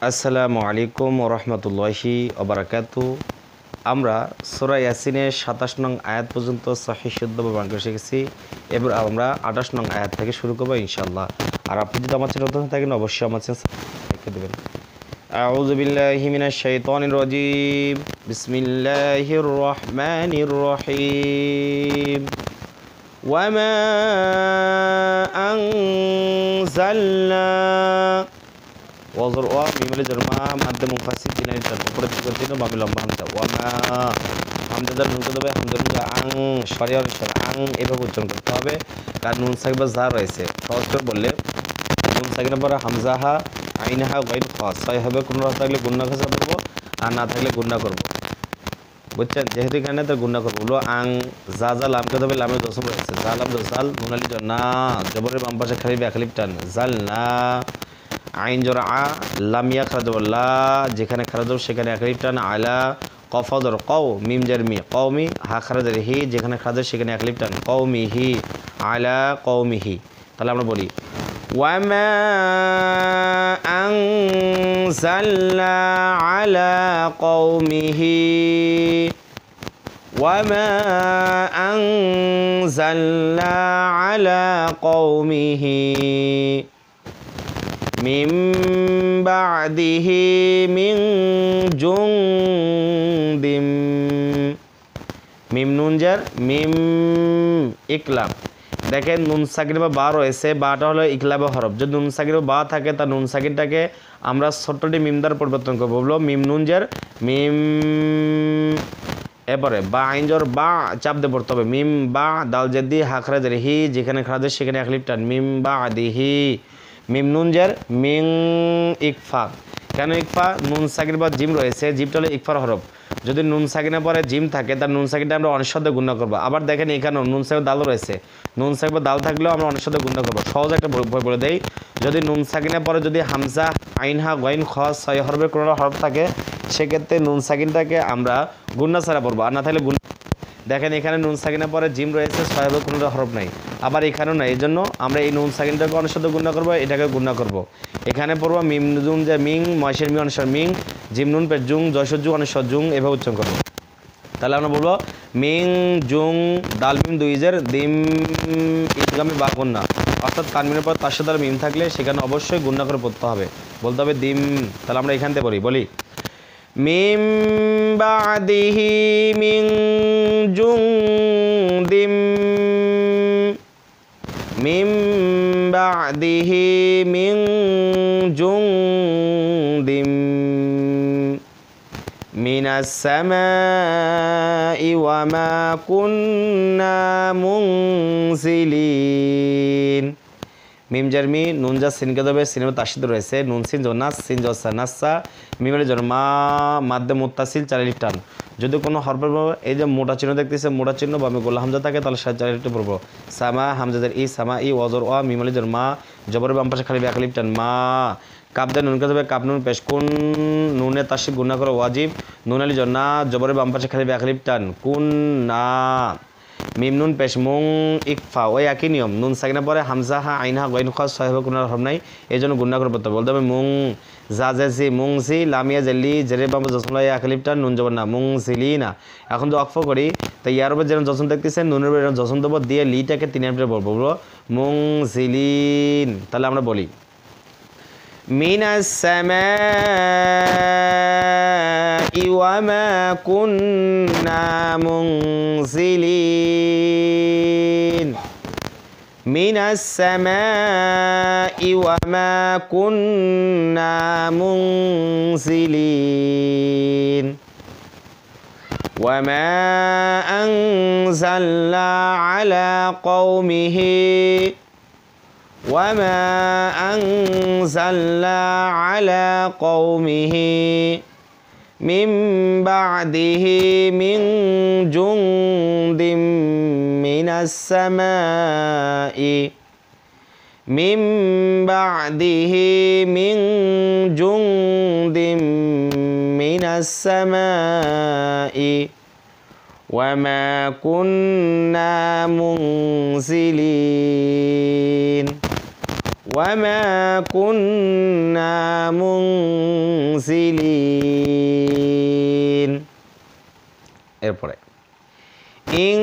আসসালামু আলাইকুম ওরহমতুল্লাহি ওবারাকাতু। আমরা সূরা ইয়াসিনের ২৭ নং আয়াত পর্যন্ত সহিহ শুদ্ধভাবে বানান করে শিখেছি। এবার আমরা ২৮ নং আয়াত থেকে শুরু করবো ইনশাআল্লাহ। আর আপনি যদি আমার চ্যানেল নতুন থাকেন অবশ্যই আমার চ্যানেল লিখে দেবেন। আউযু বিল্লাহি মিনাশ শাইতানির রাজীম। বিসমিল্লাহির রহমানির রহিম। ওয়ামা আনজালনা ওয়াজর ওয়া মিমলে জন্মা মাদ্দে মুফাসসির দিনানি তার উপরে থেকে দিন বামে লম্বা হামজা ওয়ামা হামজাদার নুন কে দেবে হামজাদার আং সরি অনুসার আং এভাবে উচ্চারণ করতে হবে। কারণ নুন সাকিব যা রয়েছে সহজ করে বললে নুন সাকিনের পরে হামজাহা আইনহা গাইন খাস ছয় হবে কোনো থাকলে গুণনা খাসা করবো আর না থাকলে গুণনা করবো, বুঝছেন? যেহেতু এখানে তার গুণনা করবো বলবো আং যা যা লামকে দেবে লামের দশম রয়েছে যা লাম জাল নুনালি না জবরের বাম পাশে খালি ব্যাখালিপ টান জাল না আইন জোর আ লামিয়া খারাজবল্লা যেখানে খারাজ সেখানে একালিপ টান আলা কফাজর কও মিম জার মি কওমি হা খারাজের হি যেখানে খারাজ সেখানে একালিপ টান কওমি হি আলা কওমি হি। তাহলে আমরা বলি ওয়ামা আনজালনা আলা কওমিহি ওয়ামা আনজালনা আলা কওমিহি মিন বাদিহি মিন জুনদিম। মিম নুন জার মিম ইকলাব। দেখেন নুন সাকিন বা বা রয়েছে, বাটা হলো ইকলাবে হরফ। যদি নুন সাকিন বা থাকে তা নুন সাকিনটাকে আমরা ছোট্টটি মিম দ্বারা পরিবর্তন করবো, বলবো মিম নুন জার মিম। এরপরে বা আইন জোর বা চাপ দিয়ে পড়তে হবে মিম বা দাল জেদি হা খারাজের হি যেখানে খারাজের সেখানে একলিপ টান মিম বা আদিহি মিম নুন জার মিং ইকফা। কেন ইকফা? নুন সাকিন বা জিম রয়েছে, জিমটা হলো ইকফার হরফ। যদি নুন সাকিনের পরে জিম থাকে তার নুন সাকিনটা আমরা অনেক সাথে গুণনা করবো। আবার দেখেন এখানেও নুন সাকিন দাল রয়েছে, নুন সাকিন বা দাল থাকলেও আমরা অনেক সাথে গুণনা করবো। সহজ একটা বই বলে দেই, যদি নুন সাকিনের পরে যদি হামজা আইনহা গইন খ ছয় হরফের কোনো হরফ থাকে সেক্ষেত্রে নুন সাকিনটাকে আমরা গুণনা ছাড়া পড়বো, আর না থাকলে গুণ। দেখেন এখানে নুন সাকিনের পরে জিম রয়েছে, ছয় হরফের কোনো হরফ নাই, আবার এখানেও নাই। এই জন্য আমরা এই নুন সাকিনটাকে অনেক সাথে গুণনা করবো, এটাকে গুণনা করবো। এখানে পড়বো মিম জুং যে মিং ময়সের মি অনুসার মিং জিম নুন পেট জুং জয়সর জুং অনুসার জুং এভাবে উচ্চারণ করবো। তাহলে আমরা বলবো মিং জুং দাল মিম দুইজের দিম ইদগামে বা গুণনা, অর্থাৎ তানমিনের পর তার সাথে মিম থাকলে সেখানে অবশ্যই গুণনা করে পড়তে হবে, বলতে হবে দিম। তাহলে আমরা এখান থেকে বলি মিম বাদিহি মিং জুনদিম মিম বাদিহি মিং জুনদিম মিনাস সামাই ওয়া মা কুন্না মুনজিলিন। মিম জার মি নুন যা সিনকে দেবে সিনেমা তাসিদ রয়েছে নুন সিন জোনাস সিন জসা নাসা মিমের জন্য মা মাদ্দে মুত্তাসিল চারিলিপ টান। যদি কোনো হরফের এই যে মোটা চিহ্ন দেখতেছে মোটা চিহ্ন বা আমি গোলা হামজা থাকে তাহলে চারিলিপটা পড়বো সামা হামজাদের ই সামা ই ওয়াজর ওয়া মিমের জন্য মা জবরের বাম পাশে খালি ব্যাকলিপ টান মা কাবদা নুনকে দেবে কাপ নুন পেশ কোন নুনে তাসিদ গুণা করো ওয়াজিব নুন আলি জন্না জবরের বাম পাশে খালি ব্যাকলিপ টান কুন না মিম নুন পেশ মুং ইকফা। ওই একই নিয়ম, নুন সাকিনের পরে হামজা হা আইনহা গইন খাস ছয় হবে কোনো হরফ নাই, এই জন্য গুণনা করে পড়তে বলতে হবে মুং জা জেসি মুং সি লামিয়া জেলি জেরে বাম জসমলা একলিপটা নুন জবর না মুং সিলি না। এখন যদি অক্ফ করি তাই ইয়ার উপর যেন জসম দেখতেছেন নুনের উপর জসম দেবো দিয়ে লিটাকে তিন মিনিটে বলবো মুং সিলিন। তাহলে আমরা বলি মিনাস সামাই ওয়া মা কুন্না মুনজিলিন মিনাস সামাই ওয়া মা কুন্না মুনজিলিন ওয়া মা আনজালনা আলা কওমিহি وما أنزلنا على قومه من بعده من جند من السماء من بعده من جند من السماء وما كنا منزلين ওয়ামা কুন্না মুনজিলিন। এরপরে ইন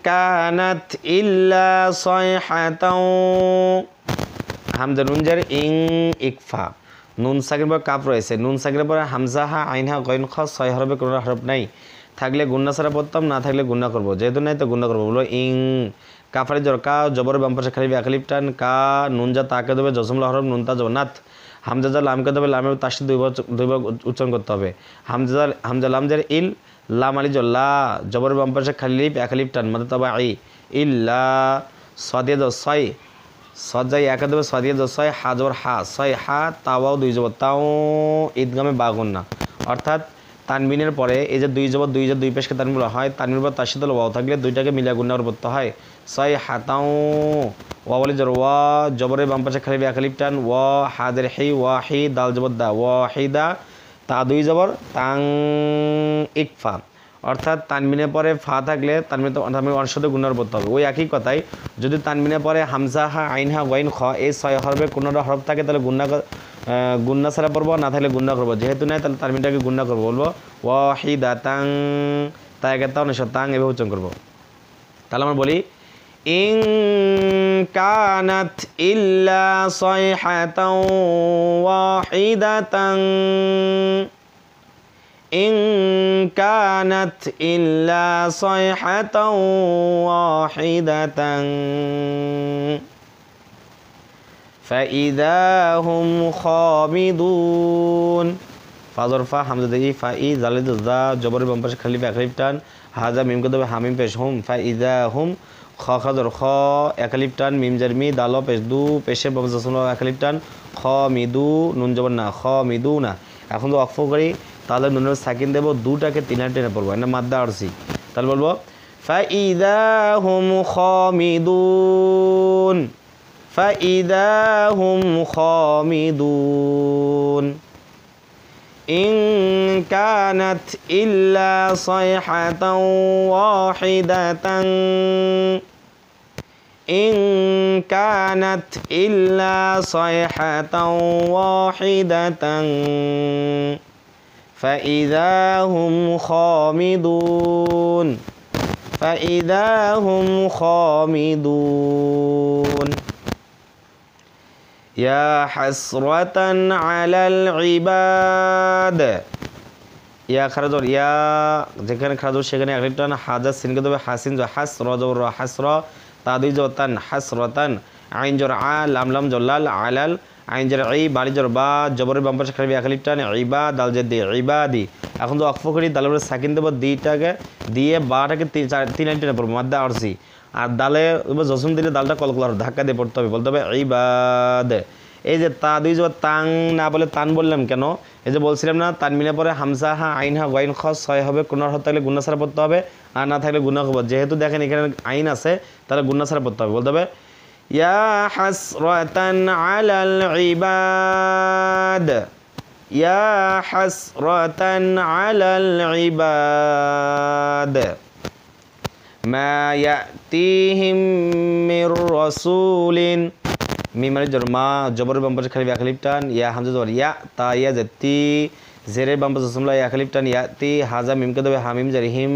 কানাত ইল্লা সাইহাতাও, হামজা নুন জার ইং ইকফা, নুন সাকির পর কাপ রয়েছে, নুন সাকিরের পরে হামজা হা আইন হা গইন খ, 6 হরফে কোনো হরফ নাই, থাকলে গুন্না ছাড়া পড়তাম, না থাকলে গুন্না করবো, যেহেতু নাই তো গুন্না করবো। বলো ইং, কাফারি জর কা, জবরের বাম পাশে খালি আকালিফ টান, কা নুন যা তাকে দেবে জসমুল হরফ, নুন তা জবর নাথ, হামজা যা লামকে দেবে, লামের তাসি দুইবার উচ্চারণ করতে হবে। হামজা লাম জার ইল, লাম আলি জল্লা, জবরের বাম পাশে খালি আকালিফ টান, মাদা তবা আই, ইল্লা সাদিয়া দ ছয়, সজ্জাই একা দেবে সাদিয়া দ ছয়, হা জবর হা, ছয় হা, তাওয়াও দুই জবর তাও, ঈদগামে বাগুন না, অর্থাৎ তানবিনের পরে এই যে দুই জবর দুই পেশকে তানবিন বলা হয়, তানবিনের পর তার সাথে ওয়াও থাকলে দুইটাকে মিলিয়ে গুণার করতে হয়। ছয় হাতাও, ওয়া বলি জর ওয়া, জবরের বাম পাশে খালি আকালিফ টান, ওয়া হাদের হি, ওয়া হি, দাল জবর দা, ওয়া হিদা, তা দুই জবর তাং ইকফা, অর্থাৎ তানবিনের পরে ফা থাকলে তানবিন অনেক সাথে গুণার করতে হবে। ওই একই কথাই যদি তানবিনের পরে হামজা হা আইন হা ওয়াইন খ, এই 6 হরফে কোনোটা হরফ থাকে তাহলে গুন্না ছাড়া পড়বো, না থাকলে গুন্না করবো, যেহেতু নাই তাহলে তানবিনটাকে গুন্না করবো, বলবো ওয়াহিদা তাং, তাই একে তাও নেশা তাং, এভাবে উচ্চারণ করবো। তাহলে আমরা বলি ইন কানাত ইল্লা সাইহাতাও ওয়াহিদাতাং, ইন কানাত ইল্লা সাইহাতাও ওয়াহিদাতাং ফাইদা হুম খামিদুন, ফাজর ফা হামজা দেখি, ফা ই জালিদ জা, জবরের বাম পাশে খালি আকালিফ টান, হাজা মিমকে দেবে হামিম পেশ হুম, ফাইদা হুম, খ খাজর খ একালিফ টান, মিম জার মি, দাল পেশ দু, পেশের বাম একালিফ টান, খ মিদু, নুন জবর না, খ মিদু না। এখন তো অক্ফ করি, তাহলে নুনের সাকিন দেবো, দুটাকে 3 টেনে পড়বো, এটা মাদ্দা আরসি, তাহলে বলবো ফাইদা হুম খামিদুন, ফাইদা হুম খামিদুন, ইন কানাত ইল্লা সাইহাতাও ওয়াহিদাতাং, ইন কানাত ইল্লা সাইহাতাও ওয়াহিদাতাং ফাইদা হুম খামিদুন, ফাইদা হুম খামিদুন। ইয়া হাসরাতান আলাল ইবাদ, ইয়া খারাজর ইয়া, যেখানে খারাজর সেখানে আকালিফ টান, হাজা সিনকে দেবে হাসিন, হাস রজর হাসর, তা দুই জবর তান, হাসরাতান, আইন জর আ, লাম লাম জল্লাল, আলাল আইন জর ই, বাড়ি জর বা, জবরের বাম পাশে খালি আকালিফ টান, ইবা দাল জেদ দি, ইবাদি। এখন তো অক্ফ করি, দালের উপরে সাকিন দেবো, দিটাকে দিয়ে বাটাকে 3 লাইন টেনে পড়বো, মাদ্দা আরসি, আর দালে জসম দিলে দালটা কলকলার ধাক্কা দিয়ে পড়তে হবে, বলতে হবে ইবাদ। এই যে তা দুই জবর তাং না বলে তান বললাম কেন, এই যে বলছিলাম না তানমিনের পরে হামজা হা আইন হা ওয়াইন খ 6 হবে, কোনো হরফ থাকলে গুন্না ছাড়া পড়তে হবে, আর না থাকলে গুন্না করবো, যেহেতু দেখেন এখানে আইন আছে তাহলে গুন্না ছাড়া পড়তে হবে, বলতে হবে ইয়া হাসরাতান আলাল ইবাদ, ইয়া হাসরাতান আলাল ইবাদ মা ইয়াতিহিম মির রাসূলিন, মিমারি জর মা, জবরের বাম পাশে খালি আকালিফ টান, ইয়া হামজা জবর ইয়া, তা ইয়া জাতি, জেরের বাম পাশে জসমলা ইয়া আকালিফ টান, ইয়াতি, হাজা মিমকে দেবে হামিম জারি হিম,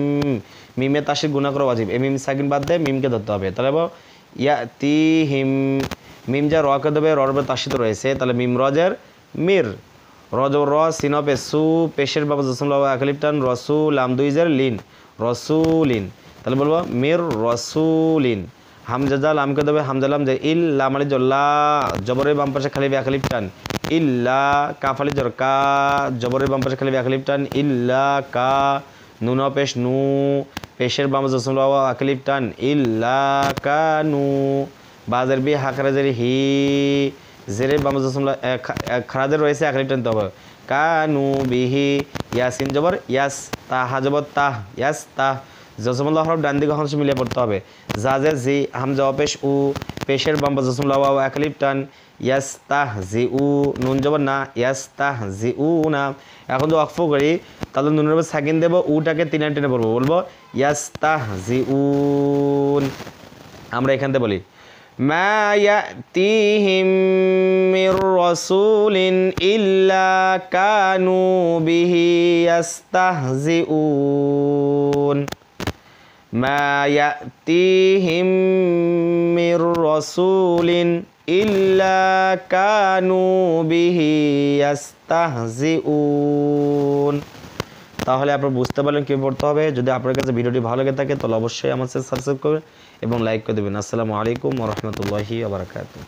মিমে তাসির গুণা করা ওয়াজিব, এই মিম সাকিন বাদ দিয়ে মিমকে ধরতে হবে, তাহলে ইয়াতি হিম, মিম যা রকে দেবে, রর তাসিত রয়েছে, তাহলে মিম রজের মির, রজ র সিন পেসু, পেশের বাবা জসমলা আকালিফ টান, রসু লাম দুই জার লিন, রসুলিন, তাহলে বলবো মির রসুলিন। হামজা লামকে দেবে হামজা লাম যে ইল, লাম আলি জল্লা, জবরের বাম পাশে খালি আকালিফ টান, ইল্লা, কাফ আলি জর কা, জবরের বাম পাশে খালি আকালিফ টান, ইল্লা কা, নুন পেশ নু, পেশের বাম জসমলা আকালিফ টান, ইল্লা কানু, বাজার বি হাকারাজের হি, জেরের বাম জসমলা খারাজের রয়েছে আকালিফ টানতে হবে, কানু বিহি, ইয়াসিন জবর ইয়াস, তাহা জবর তাহ, ইয়াস তাহ, জসমুল্লাহ হরফ ডান দিকে হংস মিলিয়ে পড়তে হবে, জাজের জি, হামজা পেশ উ, পেশের বাম জসমুল্লাহ আকালিফ টান, ইয়াস্তাহ জি উ, নুন জবর না, ইয়াস্তাহ জি উ না। এখন তো অক্ফ করি, তাহলে নুনের উপর সাকিন দেবো, উটাকে 3 লাইন টেনে পড়বো, বলবো ইয়াস্তাহ জি উন। আমরা এখান থেকে বলি মা ইয়াতিহিম মির রাসূলিন ইল্লা কানু বিহি ইস্তাহজিউন মা ইয়াতিহিম মির রাসূলিন ইল্লা কানু বিহি ইস্তাহজিউন। তাহলে আপনারা বুঝতে পারলেন কী পড়তে হবে। যদি আপনার কাছে ভিডিওটি ভালো লেগে থাকে তাহলে অবশ্যই আমার সাথে সাবস্ক্রাইব করবেন এবং লাইক করে দেবেন। আসসালামু আলাইকুম ওয়া রাহমাতুল্লাহি ওয়া বারাকাতুহু।